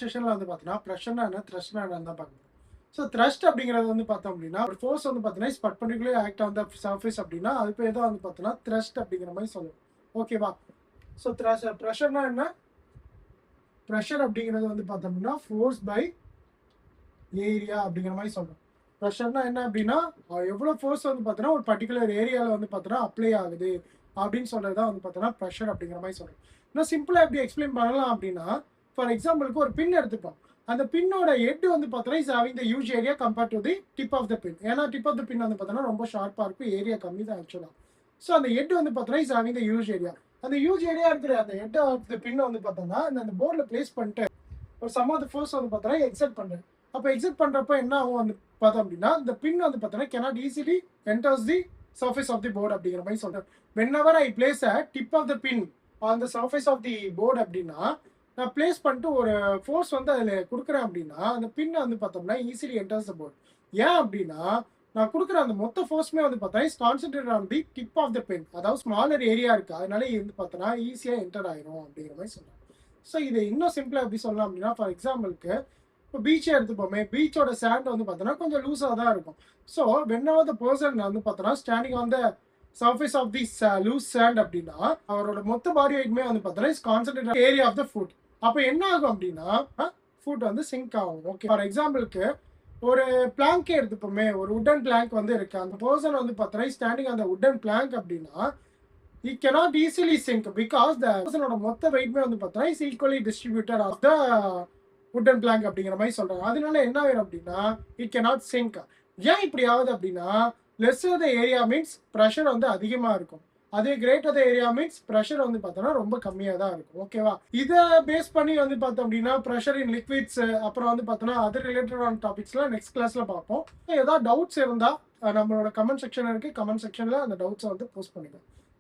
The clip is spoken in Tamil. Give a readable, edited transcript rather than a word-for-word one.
செஷன்ல வந்து பார்த்தீங்கன்னா, ப்ரெஷர்னா என்ன, த்ரஸ்ட்னா என்னன்னு தான் பார்க்க போறோம். ஸோ த்ரஸ்ட் அப்படிங்கிறது வந்து பார்த்தோம் அப்படின்னா, ஒரு ஃபோர்ஸ் வந்து பார்த்தீங்கன்னா, is perpendicular act on the surface அப்படின்னா, அது பேர் தான் வந்து பார்த்தீங்கன்னா, த்ரஸ்ட் அப்படிங்கிற மாரி சொல்லுவோம். ஓகேவா? ஸோ ப்ரெஷர்னா என்ன? ப்ரெஷர் அப்படிங்கிறது வந்து பார்த்தோம்னா, ஃபோர்ஸ் பை ஏரியா அப்படிங்கிற மாரி சொல்றோம். ப்ரெஷர்னா என்ன அப்படின்னா, எவ்வளோ ஃபோர்ஸ் வந்து பார்த்தீங்கன்னா, ஒரு பர்ட்டிகுலர் ஏரியால வந்து பார்த்தீங்கன்னா, அப்ளை ஆகுது அப்படின்னு சொல்றது தான் வந்து பார்த்தீங்கன்னா, ப்ரெஷர் அப்படிங்கிற மாரி சொல்றோம். இன்னும் சிம்பிளா எப்படி எக்ஸ்பிளைன் பண்ணலாம் அப்படின்னா, ஃபார் எக்ஸாம்பிளுக்கு ஒரு பின் எடுத்துப்போம். அந்த பின்னோட எட் வந்து பார்த்தீங்கன்னா, is having the huge area compared to the tip of the pin. ஏன்னா டிப் ஆஃப் த பின் வந்து பார்த்தீங்கன்னா, ரொம்ப ஷார்ப்பா இருக்கும். ஏரியா கம்மி தான் ஆக்சுவலா. ஸோ அந்த எட் வந்து பார்த்தீங்கன்னா, is having the huge area. அந்த ஹியூஜ் ஏரியா இருக்கிற அந்த ஹெட் ஆஃப் த பின் வந்து பார்த்தோம்னா, அந்த போர்ட்ல பிளேஸ் பண்ணிட்டு ஒரு சம் ஆஃப் த ஃபோர்ஸ் வந்து பார்த்தீங்கன்னா, எக்ஸர்ட் பண்றேன். அப்ப எக்ஸிட் பண்றப்ப என்ன ஆகும் வந்து பார்த்தோம் அப்படின்னா, இந்த பின் வந்து பார்த்தீங்கன்னா cannot easily enters the surface of the board அப்படிங்கிற மாதிரி சொல்றேன். Whenever I place a tip of the pin on the surface of the board அப்படின்னா, நான் பிளேஸ் பண்ணிட்டு ஒரு ஃபோர்ஸ் வந்து அதில் கொடுக்குறேன் அப்படின்னா, அந்த பின் வந்து பார்த்தோம்னா ஈஸிலி என்டர்ஸ் த போர்ட். ஏன் அப்படின்னா, நான் கொடுக்குற அந்த மொத்த ஃபோர்ஸுமே வந்து பார்த்தா is concentrate on the tip of the pen. அதாவது ஸ்மாலர் ஏரியா இருக்கு. அதனால இது வந்து பார்த்தோன்னா ஈஸியாக என்டர் ஆயிரும் அப்படிங்கிற மாதிரி சொல்றேன். ஸோ இது இன்னும் சிம்பிளா எப்படி சொல்லலாம் அப்படின்னா, ஃபார் எக்ஸாம்பிளுக்கு இப்போ பீச்சே எடுத்துப்போமே, பீச்சோட சாண்ட் வந்து பார்த்தோன்னா கொஞ்சம் லூஸாக தான் இருக்கும். ஸோ வென்எவர் த பெர்சன் வந்து பார்த்தோன்னா standing on the surface of the loose sand அப்படின்னா, அவரோட மொத்த பாடி வெயிட்மே வந்து பார்த்தோன்னா is concentrate area of the foot. அப்போ என்ன ஆகும் அப்படின்னா, ஃபுட் வந்து சிங்க் ஆகும். ஓகே, ஃபார் எக்ஸாம்பிளுக்கு ஒரு பிளாங்கே எடுத்துப்போமே, ஒரு உட்டன் பிளாங்க் வந்து இருக்கு. அந்த பெர்சன் வந்து பார்த்தோன்னா ஸ்டாண்டிங் அந்த உட்டன் பிளாங்க் அப்படின்னா, he cannot easily sink because the personோட மொத்த வெயிட்மே வந்து பார்த்தீங்கன்னா is equally distributed of the wooden plank அப்படிங்கிற மாதிரி சொல்றாங்க. அதனால என்ன ஆயிரும் அப்படின்னா, இட் cannot sink. ஏன் இப்படி ஆகுது அப்படின்னா, lesser the area means pressure வந்து அதிகமா இருக்கும். அதே greater the area means pressure வந்து பார்த்தோன்னா ரொம்ப கம்மியாக தான் இருக்கும். ஓகேவா? இதை பேஸ் பண்ணி வந்து பார்த்தோம் அப்படின்னா, ப்ரெஷர் இன் லிக்விட்ஸ் அப்புறம் வந்து பார்த்தோன்னா அதர் ரிலேட்டடான டாபிக்ஸ்லாம் நெக்ஸ்ட் கிளாஸ்ல பார்ப்போம். ஏதாவது டவுட்ஸ் இருந்தால் நம்மளோட கமெண்ட் செக்ஷன் இருக்கு. கமெண்ட் செக்ஷன்ல அந்த டவுட்ஸை வந்து போஸ்ட் பண்ணிக்கலாம்.